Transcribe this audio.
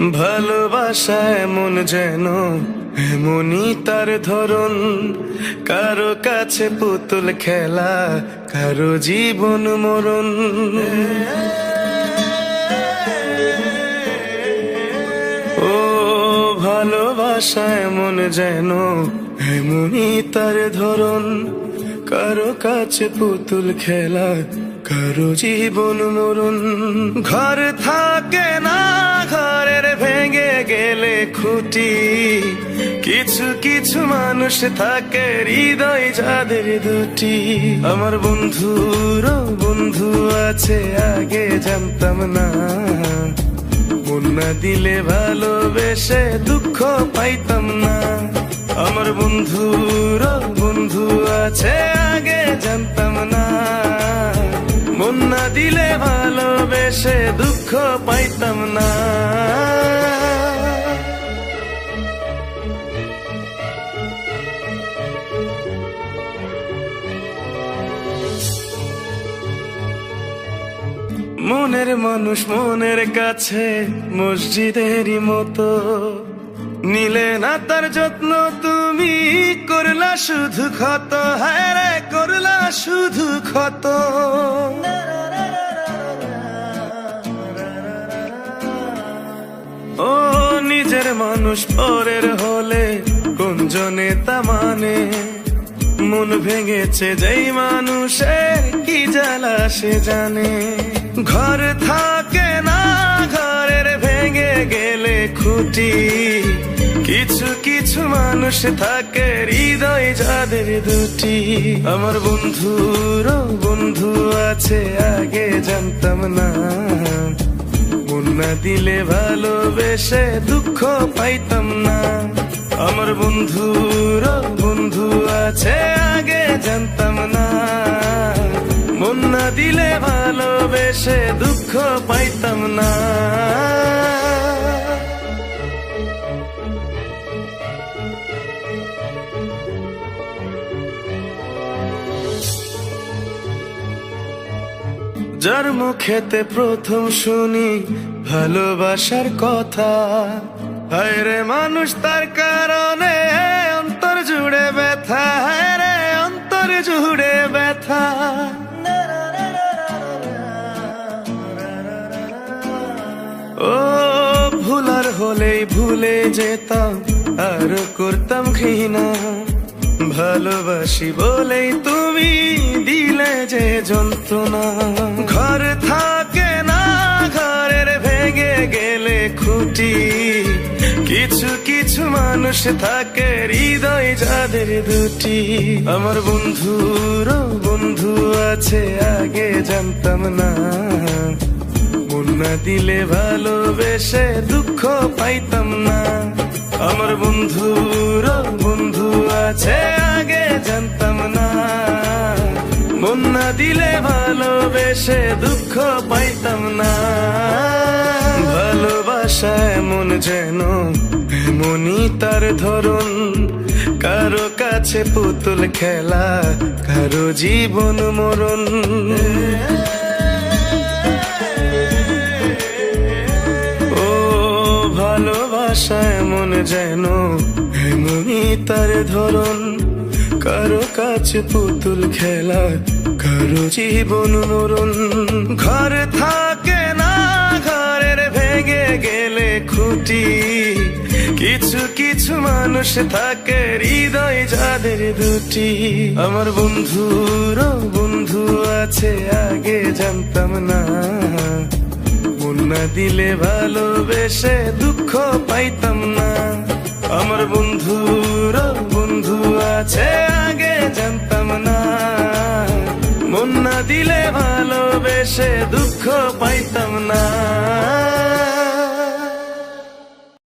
ভালোবাসা এমন যেন এমনই তার ধরন, কারো কাছে পুতুল খেলা, কারো জীবন মরণ। ও ভালোবাসা এমন যেন এমনই তার ধরন, কারো কাছে পুতুল খেলা, কারো জীবন মরণ। ঘর থাকে না, ঘরের ভেঙে গেলে খুঁটি, কিছু কিছু মানুষ থাকে হৃদয় যাদের দুটি। আমার বন্ধুর বন্ধু আছে আগে জানতাম না, মন না দিলে ভালোবেসে দুঃখ পাইতাম না। আমার বন্ধুর বন্ধু আছে আগে জানতাম না, মন না দিলে ভালোবেসে দুঃখ পাইতাম না। মনের মানুষ মনের কাছে মসজিদেরই মতো, নিলে না তার যত্ন তুমি, করলা শুধু ক্ষত, হায় রে করলা শুধু ক্ষত। ও নিজের মানুষ পরের হলে কোন জনে তা মানে, মন ভেঙেছে যেই মানুষের কি জ্বালা সে জানে। ঘর থাকে না, ঘরের ভেঙে গেলে খুঁটি, কিছু কিছু মানুষ থাকে হৃদয় যাদের দুটি। আমার বন্ধুর বন্ধু আছে আগে জানতাম না, মন না দিলে ভালোবেসে দুঃখ পাইতাম না। আমার বন্ধুর বন্ধু আছে আগে জানতাম না, মন না দিলে ভালোবেসে দুঃখ পাইতাম না। যার মুখেতে প্রথম শুনি ভালোবাসার কথা, হায় রে মানুষ তার কারণে অন্তর জুড়ে ব্যথা, হায় রে অন্তর জুড়ে ব্যথা। ও ভুলার হলেই ভুলে যেতাম, আর করতাম ঘৃণা, ভালোবাসি বলেই তুমি দিলে যে যন্ত্রণা। ঘর থাকে না, ঘরের ভেঙে গেলে খুঁটি, কিছু কিছু মানুষ থাকে হৃদয় যাদের দুটি। আমার বন্ধুর বন্ধু আছে আগে জানতাম না, মন না দিলে ভালোবেসে দুঃখ পাইতাম না। আমার বন্ধুর বন্ধু আছে আগে জানতাম না, মন না দিলে ভালোবেসে দুঃখ পাইতাম না। ভালোবাসা এমন যেন এমনই তার ধরন, কারো কাছে পুতুল খেলা, কারো জীবন মরণ। ভালোবাসা এমন যেন এমনই তার ধরন, কারো কাছে পুতুল খেলা, কারো জীবন মরণ। ঘর থাকে না, ঘরের ভেঙে গেলে খুঁটি, কিছু কিছু মানুষ থাকে হৃদয় যাদের দুটি। আমার বন্ধুর বন্ধু আছে আগে জানতাম না, মন না দিলে ভালোবেসে দুঃখ পাইতাম না। আমার বন্ধুর বন্ধু আছে আগে জানতাম না, মন না দিলে ভালোবেসে দুঃখ পাইতাম না।